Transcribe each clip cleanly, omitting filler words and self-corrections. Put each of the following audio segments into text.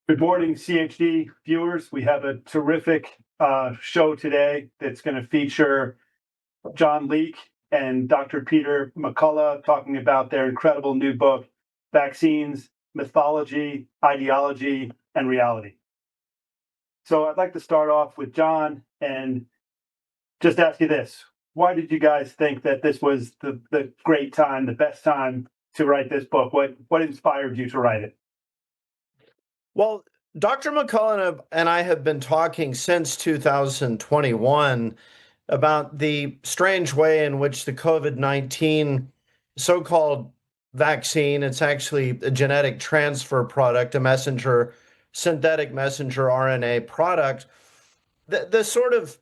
Good morning, CHD viewers. We have a terrific show today that's going to feature John Leake and Dr. Peter McCullough talking about their incredible new book, Vaccines, Mythology, Ideology, and Reality. So I'd like to start off with John and just ask you this. Why did you guys think that this was the great time, the best time to write this book? What inspired you to write it? Well, Dr. McCullough and I have been talking since 2021 about the strange way in which the COVID-19 so-called vaccine, it's actually a genetic transfer product, a synthetic messenger RNA product, the sort of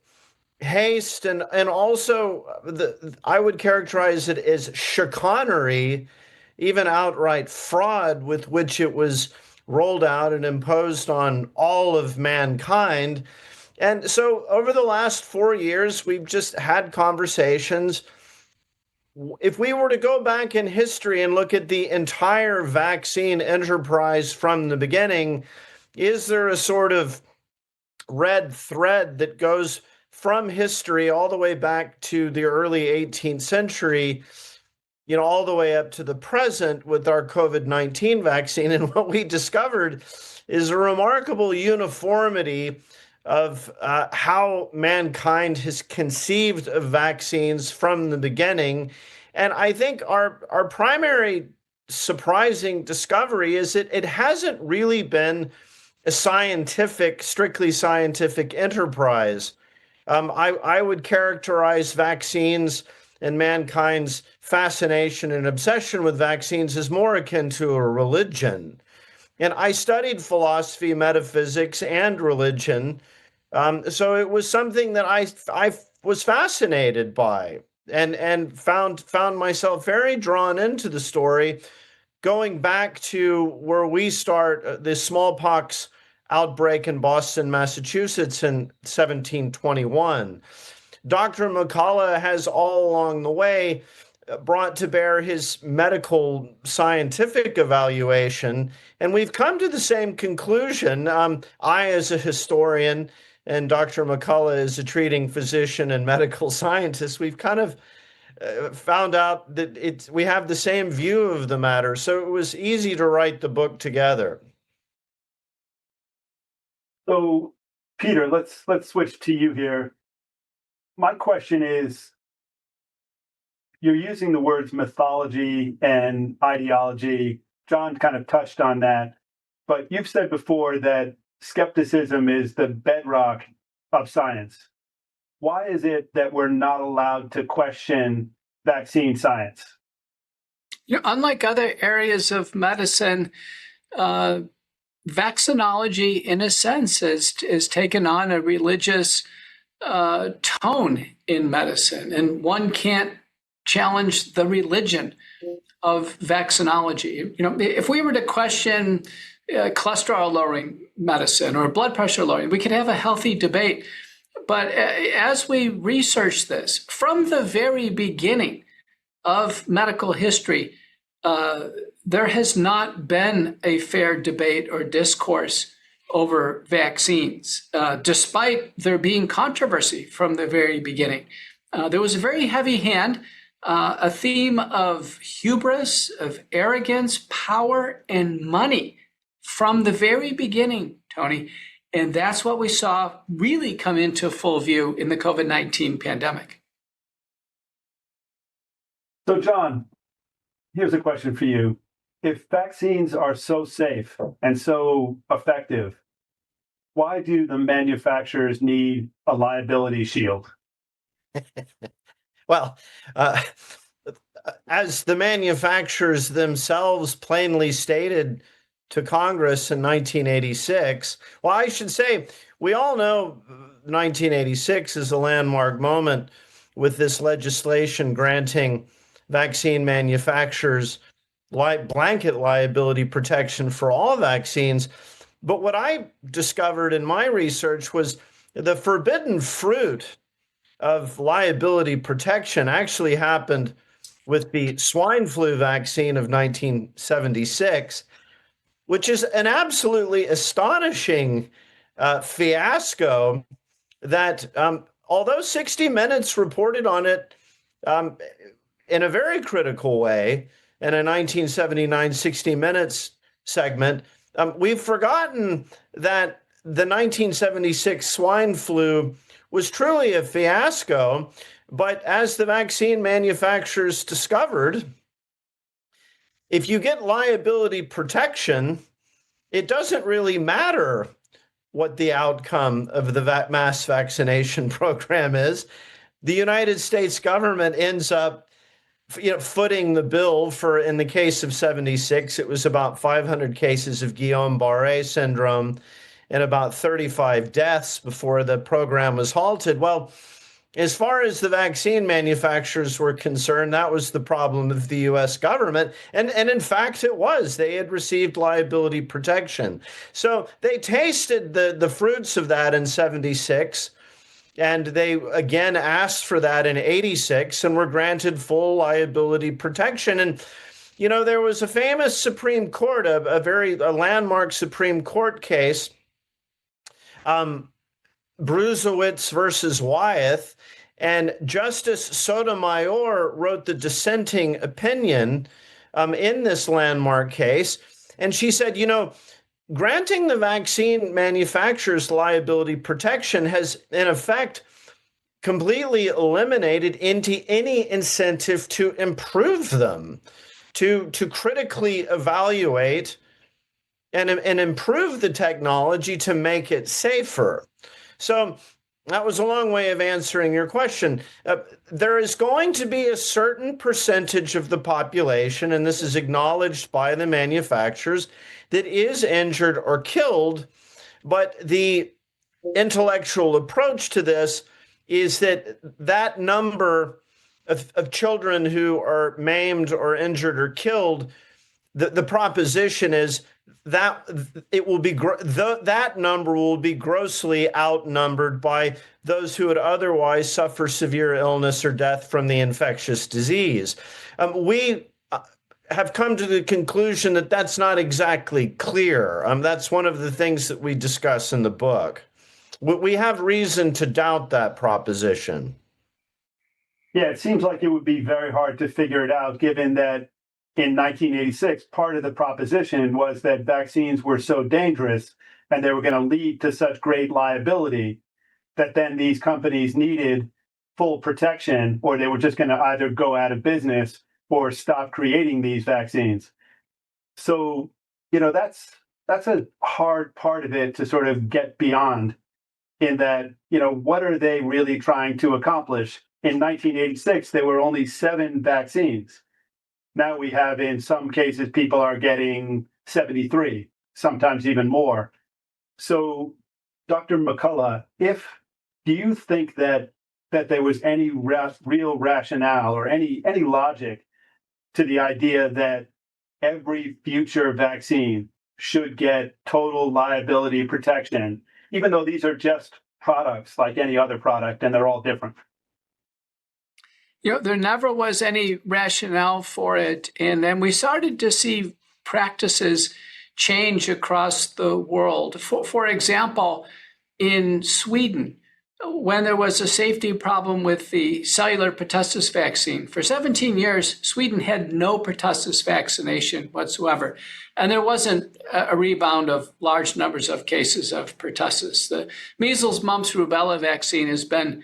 haste and also I would characterize it as chicanery, even outright fraud with which it was rolled out and imposed on all of mankind. And so over the last 4 years, we've just had conversations. If we were to go back in history and look at the entire vaccine enterprise from the beginning, is there a sort of red thread that goes from history all the way back to the early 18th century, all the way up to the present with our COVID-19 vaccine? And what we discovered is a remarkable uniformity of how mankind has conceived of vaccines from the beginning. And I think our primary surprising discovery is that it hasn't really been a strictly scientific enterprise. I would characterize vaccines and mankind's fascination and obsession with vaccines is more akin to a religion. And I studied philosophy, metaphysics, and religion. So it was something that I was fascinated by and found myself very drawn into the story, going back to where we start, the smallpox outbreak in Boston, Massachusetts in 1721. Dr. McCullough has all along the way brought to bear his medical scientific evaluation, and we've come to the same conclusion. I, as a historian, and Dr. McCullough, as a treating physician and medical scientist, we've kind of found out that we have the same view of the matter. So it was easy to write the book together. So, Peter, let's switch to you here. My question is, you're using the words mythology and ideology. John kind of touched on that, but you've said before that skepticism is the bedrock of science. Why is it that we're not allowed to question vaccine science? Unlike other areas of medicine, vaccinology, in a sense, is taken on a religious tone in medicine, and one can't challenge the religion of vaccinology. If we were to question cholesterol lowering medicine or blood pressure lowering, we could have a healthy debate. But as we research this, from the very beginning of medical history, there has not been a fair debate or discourse over vaccines, despite there being controversy from the very beginning. There was a very heavy hand, a theme of hubris, of arrogance, power, and money from the very beginning, Tony. And that's what we saw really come into full view in the COVID-19 pandemic. So, John, here's a question for you. If vaccines are so safe and so effective, why do the manufacturers need a liability shield? Well, as the manufacturers themselves plainly stated to Congress in 1986, well, I should say, we all know 1986 is a landmark moment with this legislation granting vaccine manufacturers blanket liability protection for all vaccines. But what I discovered in my research was the forbidden fruit of liability protection actually happened with the swine flu vaccine of 1976. which is an absolutely astonishing fiasco that, although 60 Minutes reported on it in a very critical way in a 1979 60 Minutes segment, we've forgotten that the 1976 swine flu was truly a fiasco. But as the vaccine manufacturers discovered, if you get liability protection, it doesn't really matter what the outcome of the mass vaccination program is. The United States government ends up footing the bill for, in the case of 76, it was about 500 cases of Guillain-Barré syndrome and about 35 deaths before the program was halted. Well, as far as the vaccine manufacturers were concerned, that was the problem of the U.S. government. And in fact, it was. They had received liability protection. So they tasted the fruits of that in 76. And they again asked for that in 86 and were granted full liability protection. And, there was a famous Supreme Court, a landmark Supreme Court case, Brusewitz versus Wyeth, and Justice Sotomayor wrote the dissenting opinion in this landmark case. And she said, granting the vaccine manufacturers liability protection has, in effect, completely eliminated any incentive to improve them, to critically evaluate and improve the technology to make it safer. So that was a long way of answering your question. There is going to be a certain percentage of the population, and this is acknowledged by the manufacturers, that is injured or killed. But the intellectual approach to this is that number of children who are maimed or injured or killed, the proposition is that it will be that number will be grossly outnumbered by those who would otherwise suffer severe illness or death from the infectious disease. We have come to the conclusion that that's not exactly clear. That's one of the things that we discuss in the book. We have reason to doubt that proposition. Yeah, it seems like it would be very hard to figure it out, given that in 1986, part of the proposition was that vaccines were so dangerous and they were going to lead to such great liability that then these companies needed full protection, or they were just going to either go out of business or stop creating these vaccines. So, that's a hard part of it to sort of get beyond, in that, what are they really trying to accomplish? In 1986, there were only 7 vaccines. Now we have, in some cases, people are getting 73, sometimes even more. So, Dr. McCullough, do you think that there was any real rationale or any logic to the idea that every future vaccine should get total liability protection, even though these are just products like any other product and they're all different? There never was any rationale for it. And then we started to see practices change across the world. For example, in Sweden, when there was a safety problem with the cellular pertussis vaccine, for 17 years, Sweden had no pertussis vaccination whatsoever. And there wasn't a rebound of large numbers of cases of pertussis. The measles, mumps, rubella vaccine has been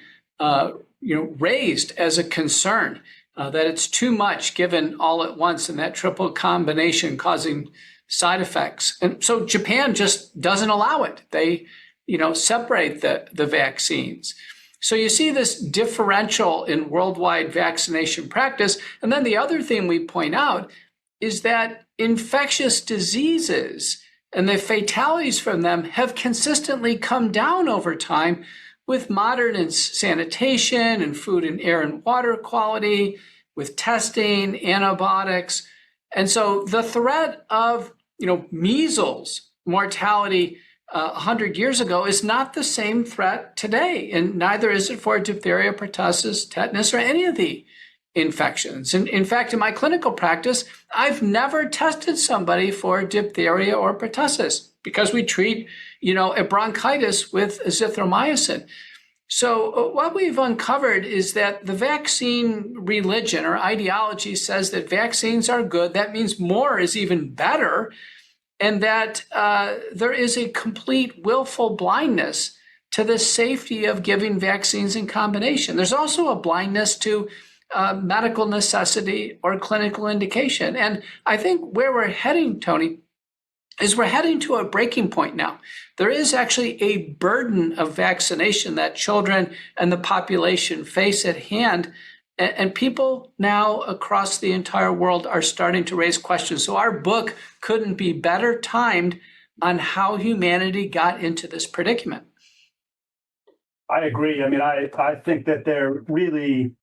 raised as a concern, that it's too much given all at once, and that triple combination causing side effects. And so Japan just doesn't allow it. They, separate the vaccines. So you see this differential in worldwide vaccination practice. And then the other thing we point out is that infectious diseases and the fatalities from them have consistently come down over time with modern sanitation and food and air and water quality, with testing, antibiotics. And so the threat of, measles mortality 100 years ago is not the same threat today. And neither is it for diphtheria, pertussis, tetanus, or any of the infections. And in fact, in my clinical practice, I've never tested somebody for diphtheria or pertussis because we treat, a bronchitis with azithromycin. So what we've uncovered is that the vaccine religion or ideology says that vaccines are good. That means more is even better. And that there is a complete willful blindness to the safety of giving vaccines in combination. There's also a blindness to medical necessity or clinical indication. And I think where we're heading, Tony, is we're heading to a breaking point now. There is actually a burden of vaccination that children and the population face at hand. And people now across the entire world are starting to raise questions. So our book couldn't be better timed on how humanity got into this predicament. I agree. I mean, I think that there really,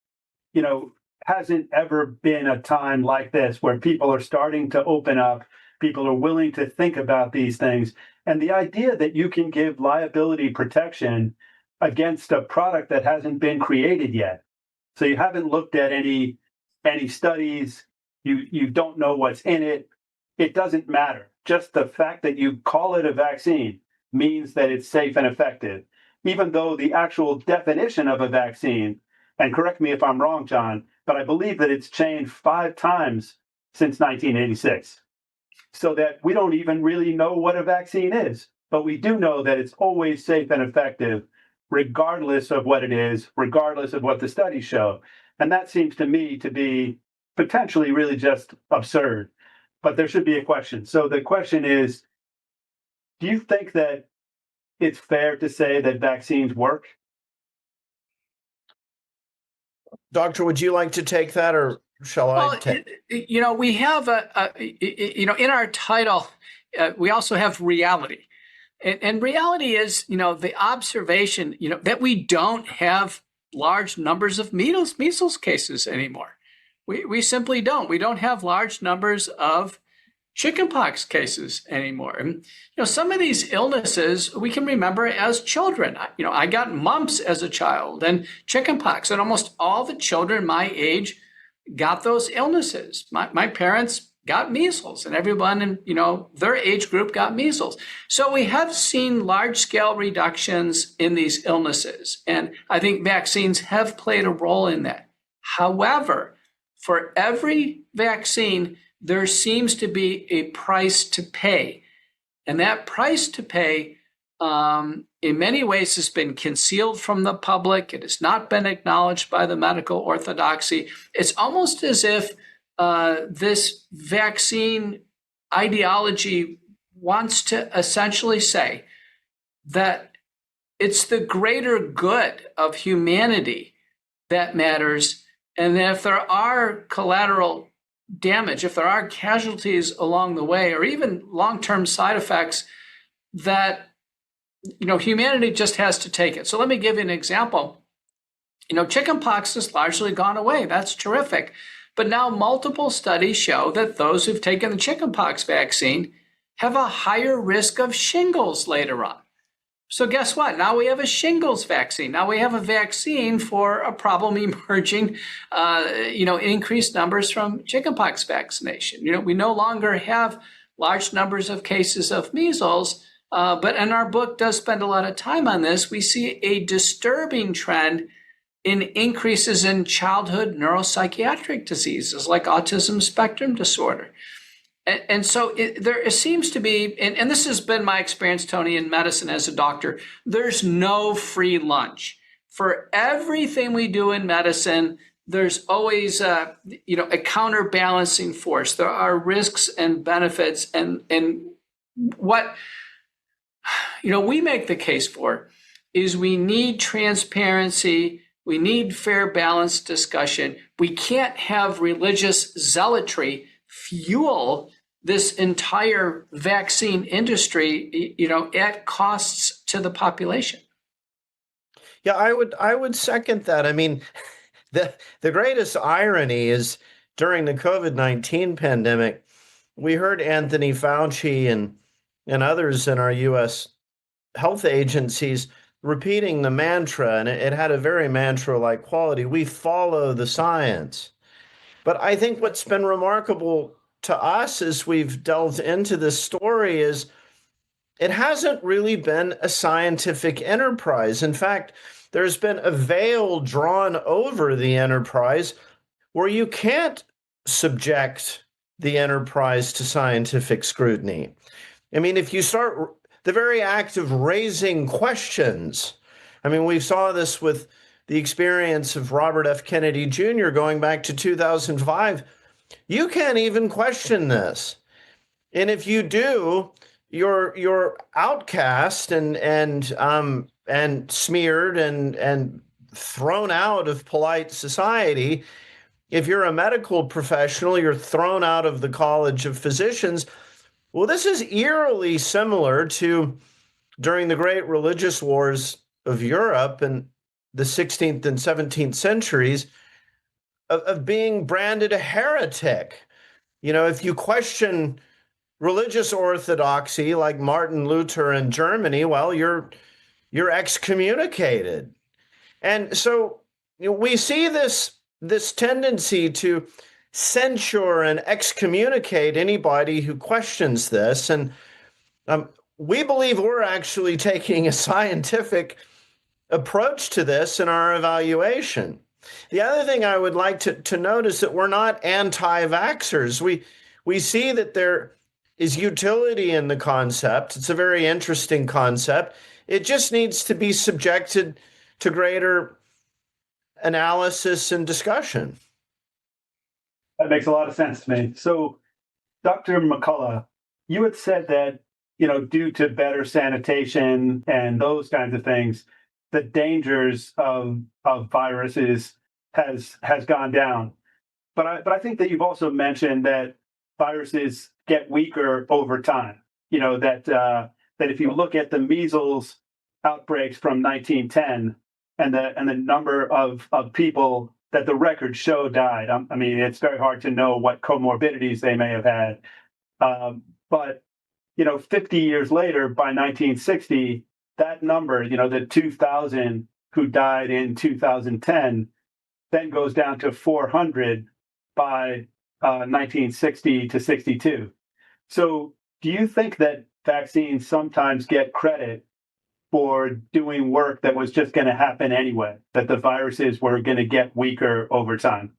hasn't ever been a time like this where people are starting to open up. People are willing to think about these things. And the idea that you can give liability protection against a product that hasn't been created yet. So you haven't looked at any studies. You don't know what's in it. It doesn't matter. Just the fact that you call it a vaccine means that it's safe and effective, even though the actual definition of a vaccine, and correct me if I'm wrong, John, but I believe that it's changed 5 times since 1986. So that we don't even really know what a vaccine is, but we do know that it's always safe and effective, regardless of what it is, regardless of what the studies show. And that seems to me to be potentially really just absurd. But there should be a question. So the question is, do you think that it's fair to say that vaccines work? Doctor, would you like to take that, or shall I take? We have in our title, we also have reality. And reality is, the observation, that we don't have large numbers of measles cases anymore. We simply don't. We don't have large numbers of chickenpox cases anymore. And, some of these illnesses we can remember as children. I got mumps as a child and chickenpox, and almost all the children my age got those illnesses. My parents got measles, and everyone in their age group got measles. So we have seen large-scale reductions in these illnesses, and I think vaccines have played a role in that. However, for every vaccine, there seems to be a price to pay, and that price to pay, in many ways, has been concealed from the public. It has not been acknowledged by the medical orthodoxy. It's almost as if this vaccine ideology wants to essentially say that it's the greater good of humanity that matters, and that if there are collateral damage, if there are casualties along the way, or even long-term side effects, that humanity just has to take it. So let me give you an example. Chickenpox has largely gone away. That's terrific. But now multiple studies show that those who've taken the chickenpox vaccine have a higher risk of shingles later on. So guess what? Now we have a shingles vaccine. Now we have a vaccine for a problem emerging, increased numbers from chickenpox vaccination. We no longer have large numbers of cases of measles, but and our book does spend a lot of time on this. We see a disturbing trend in increases in childhood neuropsychiatric diseases like autism spectrum disorder. And so there seems to be, and this has been my experience, Tony, in medicine as a doctor, there's no free lunch. For everything we do in medicine, there's always a counterbalancing force. There are risks and benefits, and what we make the case for is we need transparency. We need fair, balanced discussion. We can't have religious zealotry fuel this entire vaccine industry, at costs to the population. Yeah, I would second that. I mean, the greatest irony is during the COVID-19 pandemic, we heard Anthony Fauci and others in our U.S. health agencies repeating the mantra, and it had a very mantra-like quality: we follow the science. But I think what's been remarkable to us as we've delved into this story is it hasn't really been a scientific enterprise. In fact, there's been a veil drawn over the enterprise where you can't subject the enterprise to scientific scrutiny. I mean, if you start the very act of raising questions, I mean, we saw this with the experience of Robert F. Kennedy Jr. going back to 2005. You can't even question this. And if you do, you're outcast and smeared and thrown out of polite society. If you're a medical professional, you're thrown out of the College of Physicians. Well, this is eerily similar to during the great religious wars of Europe in the 16th and 17th centuries of being branded a heretic. You know, if you question religious orthodoxy like Martin Luther in Germany, well, you're excommunicated. And so we see this tendency to censure and excommunicate anybody who questions this. And we believe we're actually taking a scientific approach to this in our evaluation. The other thing I would like to note is that we're not anti-vaxxers. We see that there is utility in the concept. It's a very interesting concept. It just needs to be subjected to greater analysis and discussion. That makes a lot of sense to me. So, Dr. McCullough, you had said that, due to better sanitation and those kinds of things, the dangers of viruses has gone down. But I think that you've also mentioned that viruses get weaker over time. That if you look at the measles outbreaks from 1910 and the number of people that the records show died. I mean, it's very hard to know what comorbidities they may have had. But 50 years later, by 1960, that number, the 2,000 who died in 2010, then goes down to 400 by 1960 to 62. So do you think that vaccines sometimes get credit for doing work that was just going to happen anyway, that the viruses were going to get weaker over time?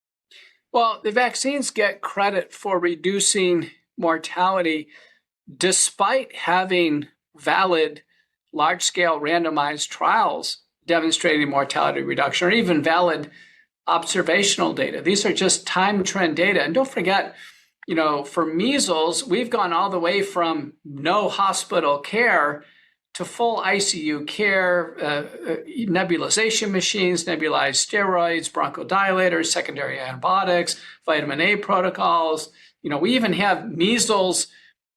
Well, the vaccines get credit for reducing mortality despite having valid large-scale randomized trials demonstrating mortality reduction, or even valid observational data. These are just time trend data. And don't forget, for measles, we've gone all the way from no hospital care to full ICU care, nebulization machines, nebulized steroids, bronchodilators, secondary antibiotics, vitamin A protocols. We even have measles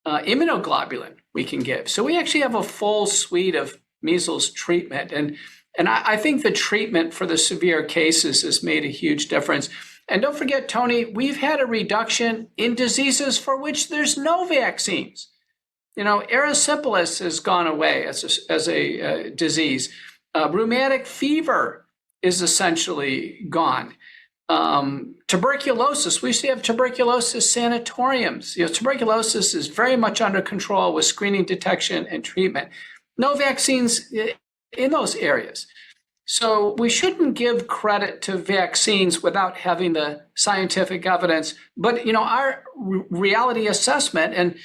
immunoglobulin we can give. So we actually have a full suite of measles treatment. And I think the treatment for the severe cases has made a huge difference. And don't forget, Tony, we've had a reduction in diseases for which there's no vaccines. Erysipelas has gone away as a disease. Rheumatic fever is essentially gone. Tuberculosis, we used to have tuberculosis sanatoriums. Tuberculosis is very much under control with screening, detection, and treatment. No vaccines in those areas. So we shouldn't give credit to vaccines without having the scientific evidence. But, our reality assessment, and,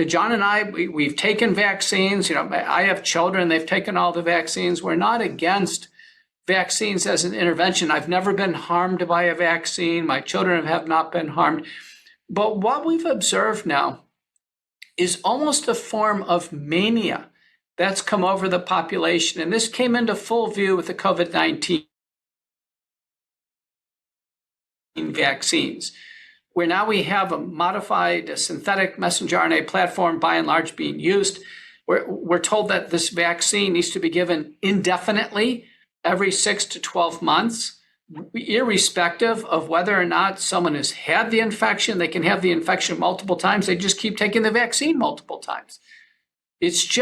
John and I, we've taken vaccines. I have children, they've taken all the vaccines. We're not against vaccines as an intervention. I've never been harmed by a vaccine. My children have not been harmed. But what we've observed now is almost a form of mania that's come over the population. And this came into full view with the COVID-19 vaccines, where now we have a modified synthetic messenger RNA platform by and large being used. We're told that this vaccine needs to be given indefinitely every 6 to 12 months, irrespective of whether or not someone has had the infection. They can have the infection multiple times. They just keep taking the vaccine multiple times. It's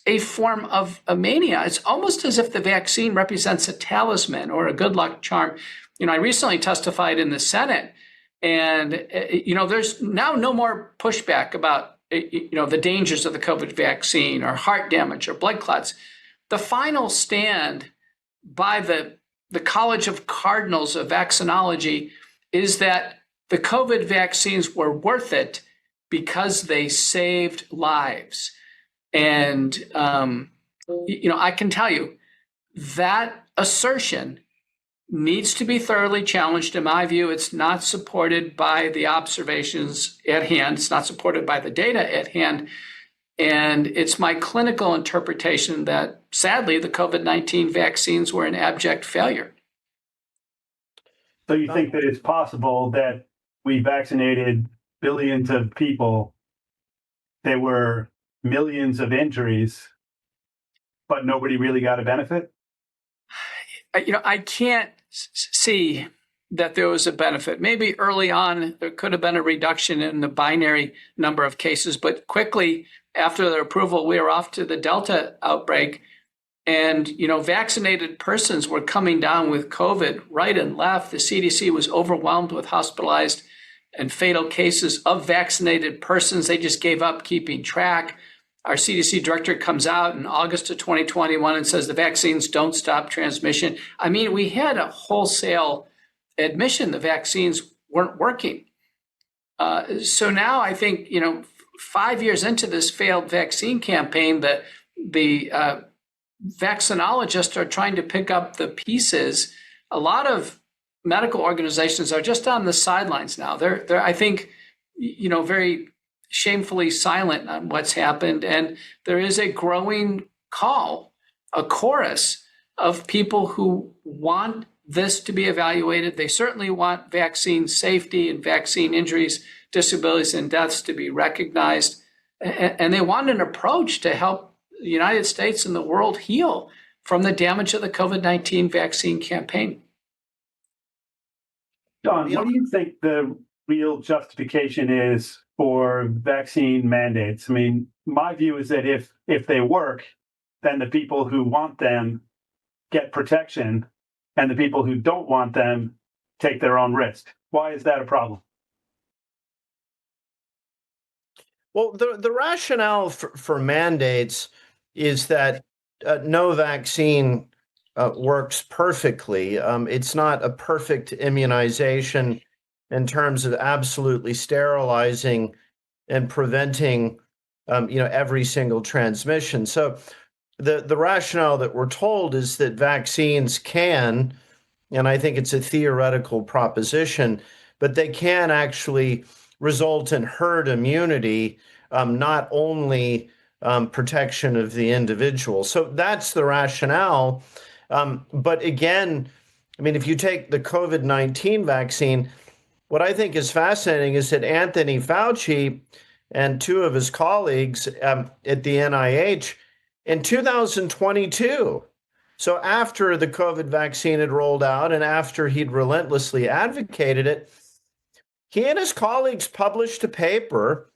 a form of a mania. It's almost as if the vaccine represents a talisman or a good luck charm. I recently testified in the Senate, and there's now no more pushback about the dangers of the COVID vaccine or heart damage or blood clots. The final stand by the College of Cardinals of Vaccinology is that the COVID vaccines were worth it because they saved lives. And, I can tell you that assertion needs to be thoroughly challenged. In my view, it's not supported by the observations at hand. It's not supported by the data at hand. And it's my clinical interpretation that, sadly, the COVID-19 vaccines were an abject failure. So you think that it's possible that we vaccinated billions of people, there were millions of injuries, but nobody really got a benefit? I can't see that there was a benefit. Maybe early on, there could have been a reduction in the binary number of cases, but quickly after their approval, we were off to the Delta outbreak. And, vaccinated persons were coming down with COVID right and left. The CDC was overwhelmed with hospitalized and fatal cases of vaccinated persons. They just gave up keeping track. Our CDC director comes out in August of 2021 and says the vaccines don't stop transmission. I mean, we had a wholesale admission the vaccines weren't working. So now I think, 5 years into this failed vaccine campaign, the vaccinologists are trying to pick up the pieces. A lot of medical organizations are just on the sidelines now. They're I think, very shamefully silent on what's happened. And there is a growing call, a chorus of people who want this to be evaluated. They certainly want vaccine safety and vaccine injuries, disabilities, and deaths to be recognized. And they want an approach to help the United States and the world heal from the damage of the COVID-19 vaccine campaign. John, what do you think the real justification is for vaccine mandates? I mean, my view is that if they work, then the people who want them get protection, and the people who don't want them take their own risk. Why is that a problem? Well, the rationale for mandates is that no vaccine works perfectly. It's not a perfect immunization in terms of absolutely sterilizing and preventing, every single transmission. So the rationale that we're told is that vaccines can, and I think it's a theoretical proposition, but they can actually result in herd immunity, not only protection of the individual. So that's the rationale. But again, I mean, if you take the COVID-19 vaccine, what I think is fascinating is that Anthony Fauci and two of his colleagues at the NIH in 2022, so after the COVID vaccine had rolled out and after he'd relentlessly advocated it, he and his colleagues published a paper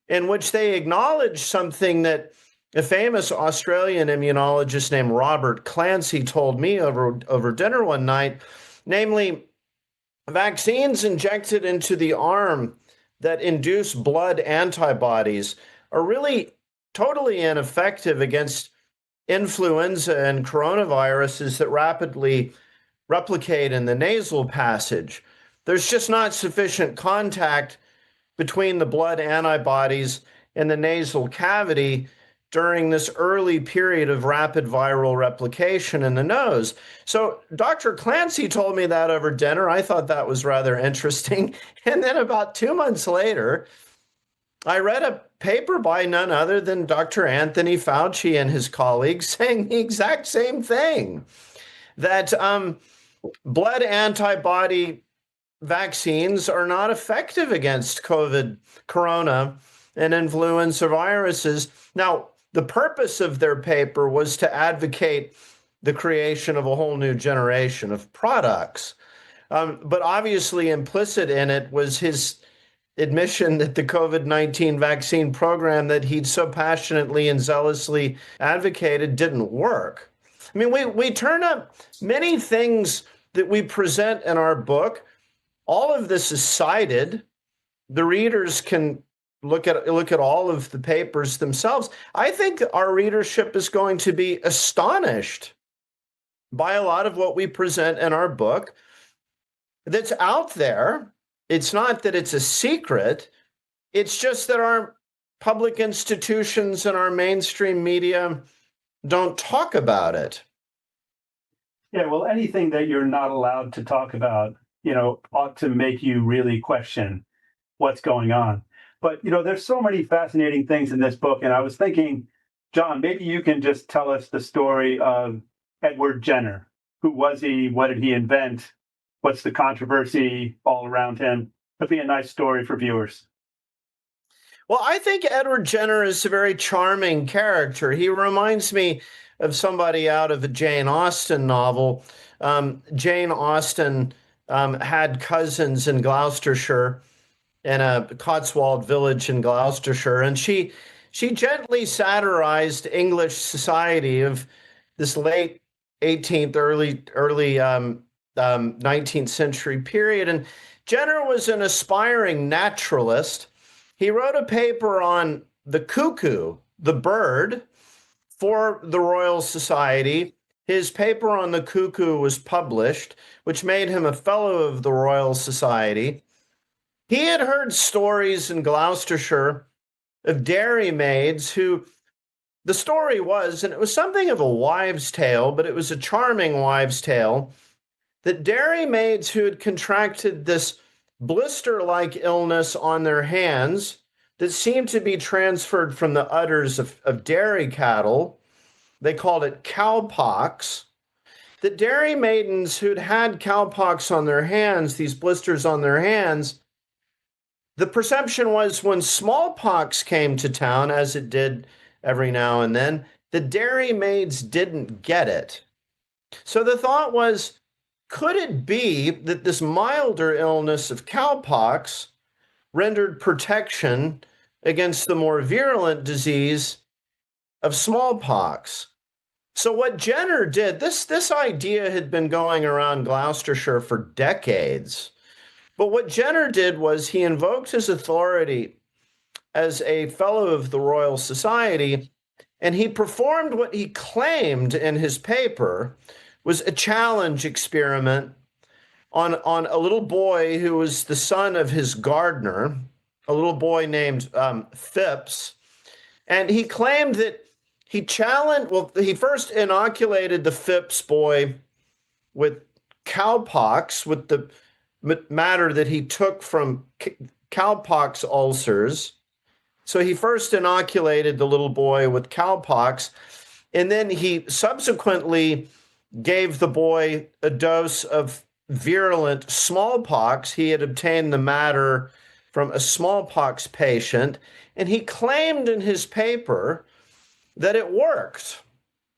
in which they acknowledged something that a famous Australian immunologist named Robert Clancy told me over dinner one night, namely, vaccines injected into the arm that induce blood antibodies are really totally ineffective against influenza and coronaviruses that rapidly replicate in the nasal passage. There's just not sufficient contact between the blood antibodies and the nasal cavity during this early period of rapid viral replication in the nose. So Dr. Clancy told me that over dinner. I thought that was rather interesting. And then about 2 months later, I read a paper by none other than Dr. Anthony Fauci and his colleagues saying the exact same thing, that blood antibody vaccines are not effective against corona, and influenza viruses. Now, the purpose of their paper was to advocate the creation of a whole new generation of products. But obviously implicit in it was his admission that the COVID-19 vaccine program that he'd so passionately and zealously advocated didn't work. I mean, we turn up many things that we present in our book. All of this is cited. The readers can look at all of the papers themselves. I think our readership is going to be astonished by a lot of what we present in our book that's out there. It's not that it's a secret. It's just that our public institutions and our mainstream media don't talk about it. Yeah, well, anything that you're not allowed to talk about, ought to make you really question what's going on. But, there's so many fascinating things in this book. And I was thinking, John, maybe you can just tell us the story of Edward Jenner. Who was he? What did he invent? What's the controversy all around him? That'd be a nice story for viewers. Well, I think Edward Jenner is a very charming character. He reminds me of somebody out of a Jane Austen novel. Jane Austen had cousins in Gloucestershire, in a Cotswold village in Gloucestershire, and she gently satirized English society of this late 18th, early 19th century period. And Jenner was an aspiring naturalist. He wrote a paper on the cuckoo, the bird, for the Royal Society. His paper on the cuckoo was published, which made him a fellow of the Royal Society. He had heard stories in Gloucestershire of dairymaids who, the story was, and it was something of a wives' tale, but it was a charming wives' tale, that dairymaids who had contracted this blister-like illness on their hands that seemed to be transferred from the udders of dairy cattle, they called it cowpox, that dairy maidens who'd had cowpox on their hands, these blisters on their hands, the perception was when smallpox came to town, as it did every now and then, the dairy maids didn't get it. So the thought was, could it be that this milder illness of cowpox rendered protection against the more virulent disease of smallpox? So what Jenner did, this idea had been going around Gloucestershire for decades. But what Jenner did was he invoked his authority as a fellow of the Royal Society, and he performed what he claimed in his paper was a challenge experiment on a little boy who was the son of his gardener, a little boy named Phipps. And he claimed that he first inoculated the Phipps boy with cowpox, with the matter that he took from cowpox ulcers. So he first inoculated the little boy with cowpox, and then he subsequently gave the boy a dose of virulent smallpox. He had obtained the matter from a smallpox patient, and he claimed in his paper that it worked,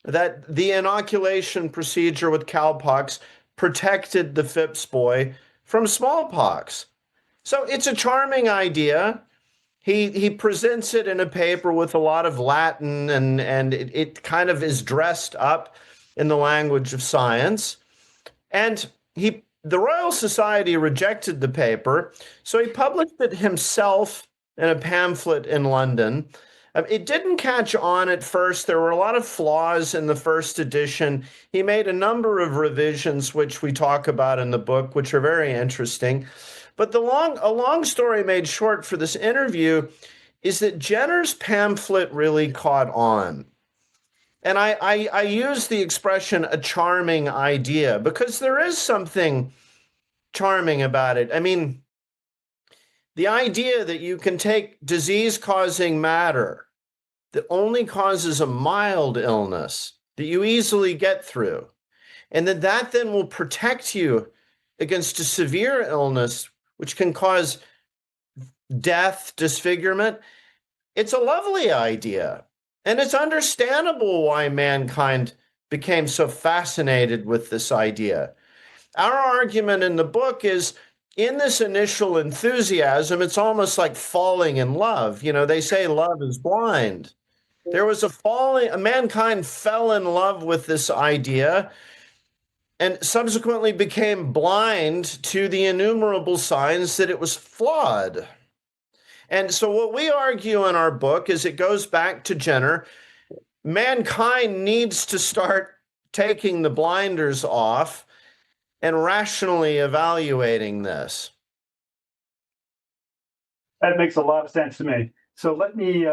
that the inoculation procedure with cowpox protected the Phipps boy from smallpox. So it's a charming idea. He presents it in a paper with a lot of Latin, and it kind of is dressed up in the language of science. And the Royal Society rejected the paper, so he published it himself in a pamphlet in London. It didn't catch on at first. There were a lot of flaws in the first edition. He made a number of revisions, which we talk about in the book, which are very interesting. But a long story made short for this interview is that Jenner's pamphlet really caught on. And I use the expression a charming idea because there is something charming about it. I mean, the idea that you can take disease-causing matter that only causes a mild illness that you easily get through, and that then will protect you against a severe illness, which can cause death, disfigurement. It's a lovely idea. And it's understandable why mankind became so fascinated with this idea. Our argument in the book is, in this initial enthusiasm, it's almost like falling in love. You know, they say love is blind. There was mankind fell in love with this idea. and subsequently became blind to the innumerable signs that it was flawed. And so what we argue in our book is it goes back to Jenner. Mankind needs to start taking the blinders off and rationally evaluating this. That makes a lot of sense to me. So let me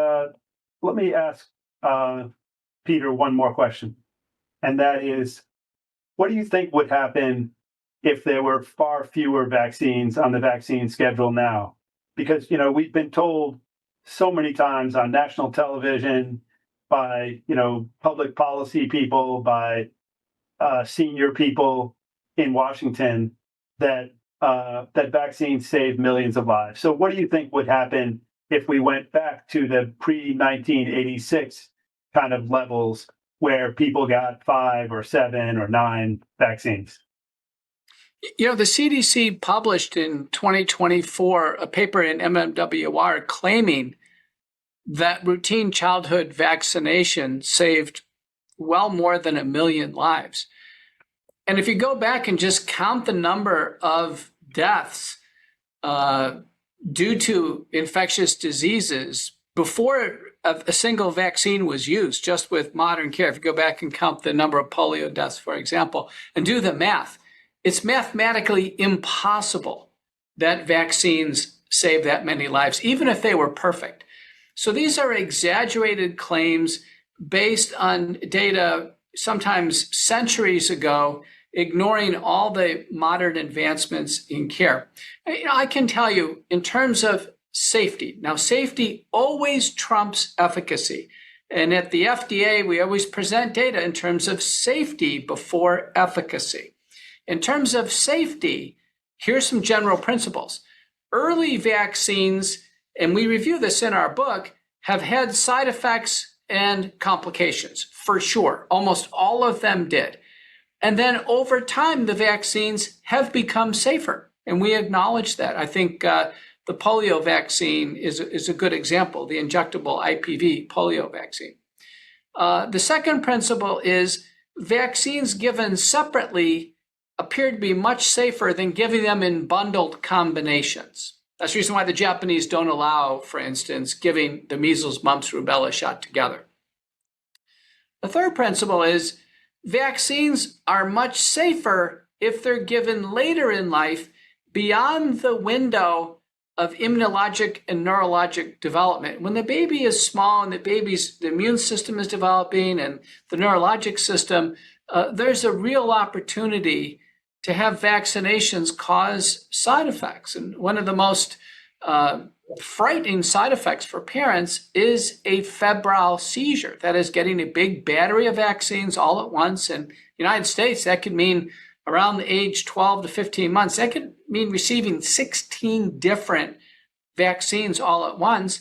ask Peter one more question, and that is, what do you think would happen if there were far fewer vaccines on the vaccine schedule now? Because we've been told so many times on national television by public policy people, by senior people in Washington that vaccines save millions of lives. So what do you think would happen if we went back to the pre-1986 kind of levels where people got 5 or 7 or 9 vaccines? The CDC published in 2024 a paper in MMWR claiming that routine childhood vaccination saved well more than 1 million lives. And if you go back and just count the number of deaths due to infectious diseases before a single vaccine was used, just with modern care, if you go back and count the number of polio deaths, for example, and do the math, it's mathematically impossible that vaccines save that many lives, even if they were perfect. So these are exaggerated claims based on data sometimes centuries ago, ignoring all the modern advancements in care. I can tell you in terms of safety. Now, safety always trumps efficacy. And at the FDA, we always present data in terms of safety before efficacy. In terms of safety, here's some general principles. Early vaccines, and we review this in our book, have had side effects and complications, for sure. Almost all of them did. And then over time, the vaccines have become safer, and we acknowledge that. I think the polio vaccine is a good example, the injectable IPV polio vaccine. The second principle is vaccines given separately appear to be much safer than giving them in bundled combinations. That's the reason why the Japanese don't allow, for instance, giving the measles, mumps, rubella shot together. The third principle is vaccines are much safer if they're given later in life beyond the window of immunologic and neurologic development. When the baby is small and the immune system is developing and the neurologic system, there's a real opportunity to have vaccinations cause side effects. And one of the most frightening side effects for parents is a febrile seizure. That is getting a big battery of vaccines all at once. In the United States, that could mean around the age 12 to 15 months, that could mean receiving 16 different vaccines all at once.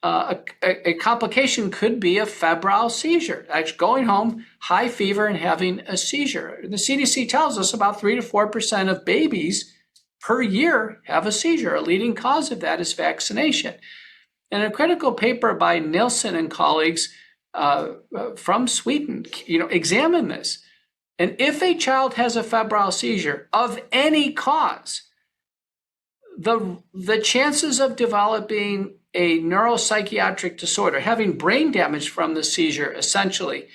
A complication could be a febrile seizure, actually going home, high fever, and having a seizure. The CDC tells us about 3 to 4% of babies per year have a seizure. A leading cause of that is vaccination. And a critical paper by Nilsson and colleagues from Sweden, examine this. And if a child has a febrile seizure of any cause, the chances of developing a neuropsychiatric disorder, having brain damage from the seizure essentially,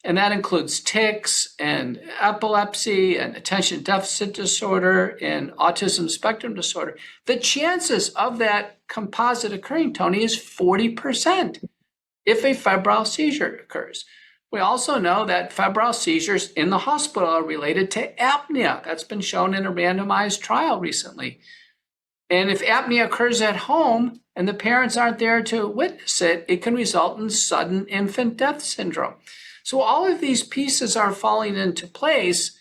and that includes tics and epilepsy and attention deficit disorder and autism spectrum disorder, the chances of that composite occurring, Tony, is 40% if a febrile seizure occurs. We also know that febrile seizures in the hospital are related to apnea. That's been shown in a randomized trial recently. And if apnea occurs at home and the parents aren't there to witness it, it can result in sudden infant death syndrome. So all of these pieces are falling into place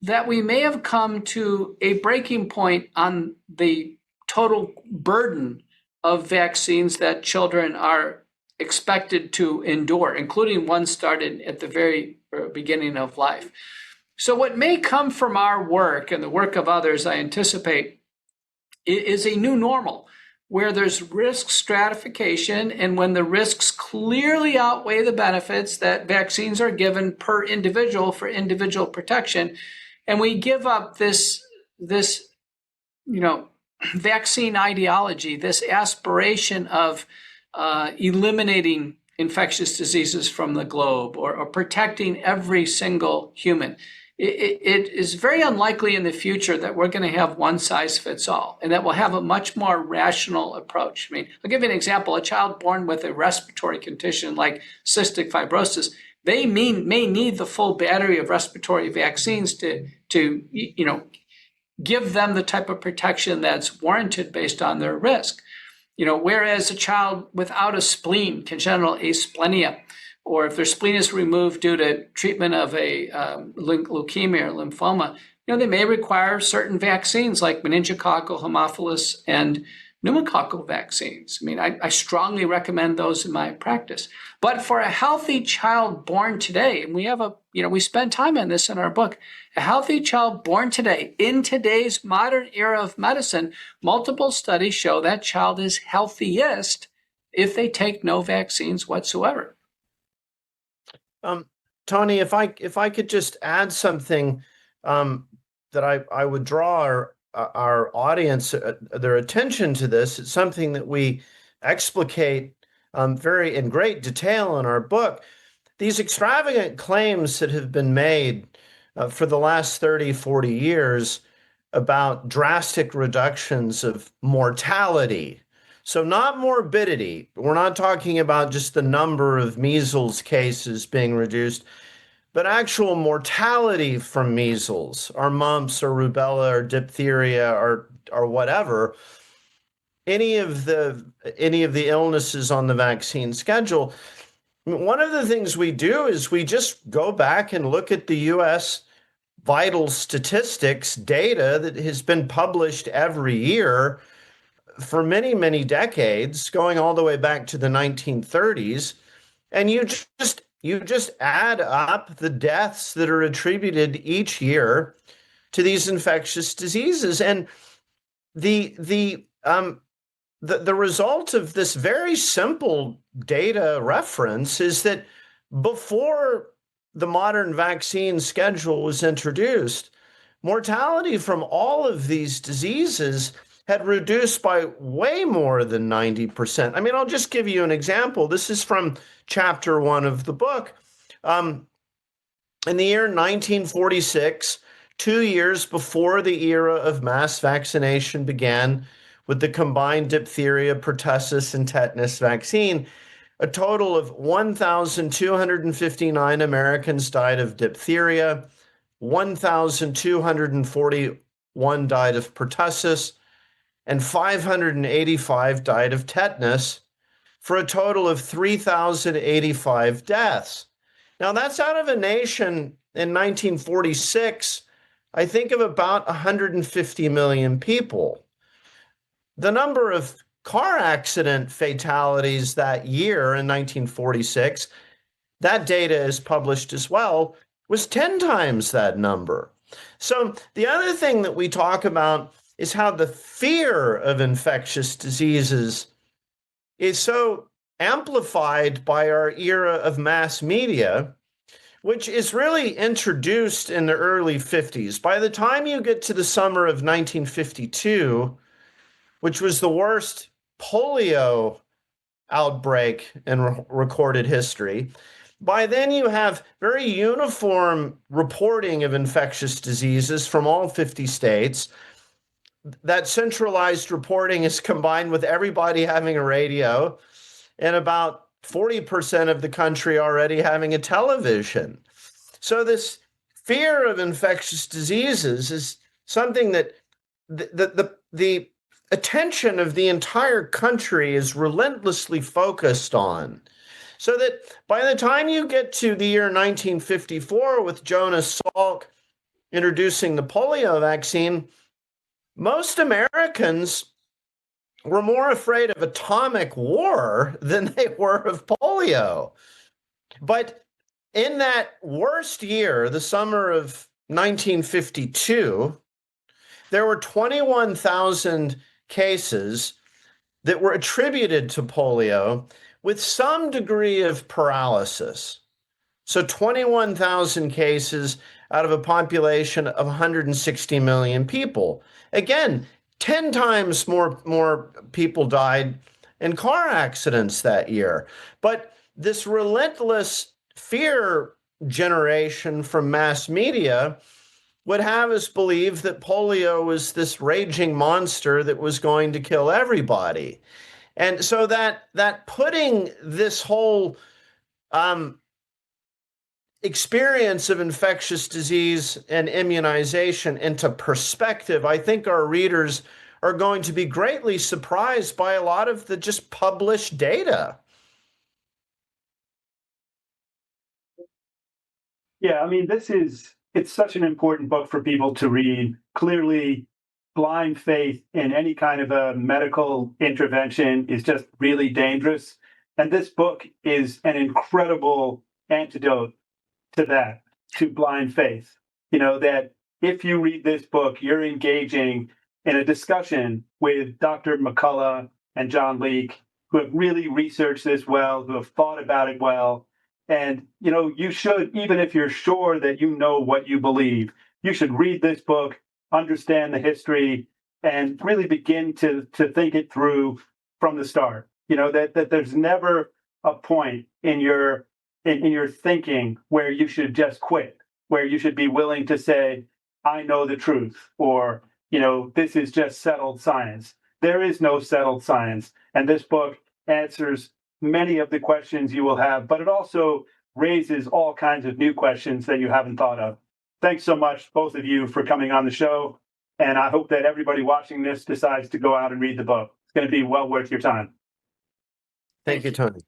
that we may have come to a breaking point on the total burden of vaccines that children are expected to endure, including one started at the very beginning of life. So what may come from our work and the work of others, I anticipate, is a new normal where there's risk stratification, and when the risks clearly outweigh the benefits that vaccines are given per individual for individual protection, And we give up this vaccine ideology, this aspiration of eliminating infectious diseases from the globe or protecting every single human. It is very unlikely in the future that we're going to have one size fits all, and that we'll have a much more rational approach. I mean, I'll give you an example. A child born with a respiratory condition like cystic fibrosis, they may need the full battery of respiratory vaccines to give them the type of protection that's warranted based on their risk. Whereas a child without a spleen, congenital asplenia, or if their spleen is removed due to treatment of a leukemia or lymphoma, they may require certain vaccines like meningococcal, Haemophilus, and pneumococcal vaccines. I mean, I strongly recommend those in my practice. But for a healthy child born today, and we spend time on this in our book, a healthy child born today, in today's modern era of medicine, multiple studies show that child is healthiest if they take no vaccines whatsoever. Tony, if I could just add something that I would draw our audience their attention to this. It's something that we explicate very in great detail in our book. These extravagant claims that have been made for the last 30, 40 years about drastic reductions of mortality. So not morbidity. We're not talking about just the number of measles cases being reduced, but actual mortality from measles or mumps or rubella or diphtheria or whatever, any of the illnesses on the vaccine schedule. One of the things we do is we just go back and look at the U.S. vital statistics data that has been published every year for many, many decades, going all the way back to the 1930s, and you just add up the deaths that are attributed each year to these infectious diseases, and the result of this very simple data reference is that before the modern vaccine schedule was introduced, mortality from all of these diseases had reduced by way more than 90%. I mean, I'll just give you an example. This is from chapter 1 of the book. In the year 1946, 2 years before the era of mass vaccination began with the combined diphtheria, pertussis, and tetanus vaccine, a total of 1,259 Americans died of diphtheria, 1,241 died of pertussis, and 585 died of tetanus, for a total of 3,085 deaths. Now, that's out of a nation in 1946, I think, of about 150 million people. The number of car accident fatalities that year in 1946, that data is published as well, was 10 times that number. So the other thing that we talk about is how the fear of infectious diseases is so amplified by our era of mass media, which is really introduced in the early 50s. By the time you get to the summer of 1952, which was the worst polio outbreak in recorded history, by then you have very uniform reporting of infectious diseases from all 50 states. That centralized reporting is combined with everybody having a radio and about 40% of the country already having a television. So this fear of infectious diseases is something that the attention of the entire country is relentlessly focused on. So that by the time you get to the year 1954 with Jonas Salk introducing the polio vaccine, most Americans were more afraid of atomic war than they were of polio. But in that worst year, the summer of 1952, there were 21,000 cases that were attributed to polio with some degree of paralysis. So 21,000 cases, out of a population of 160 million people. Again, 10 times more people died in car accidents that year. But this relentless fear generation from mass media would have us believe that polio was this raging monster that was going to kill everybody. And so that putting this whole experience of infectious disease and immunization into perspective, I think our readers are going to be greatly surprised by a lot of the just published data. Yeah, I mean, it's such an important book for people to read. Clearly, blind faith in any kind of a medical intervention is just really dangerous. And this book is an incredible antidote to that, to blind faith. You know, that if you read this book, you're engaging in a discussion with Dr. McCullough and John Leake, who have really researched this well, who have thought about it well. And, you know, you should, even if you're sure that you know what you believe, you should read this book, understand the history, and really begin to think it through from the start. You know, that there's never a point in your thinking where you should just quit, where you should be willing to say, I know the truth, or, you know, this is just settled science. There is no settled science. And this book answers many of the questions you will have, but it also raises all kinds of new questions that you haven't thought of. Thanks so much, both of you, for coming on the show. And I hope that everybody watching this decides to go out and read the book. It's going to be well worth your time. Thank you, Tony.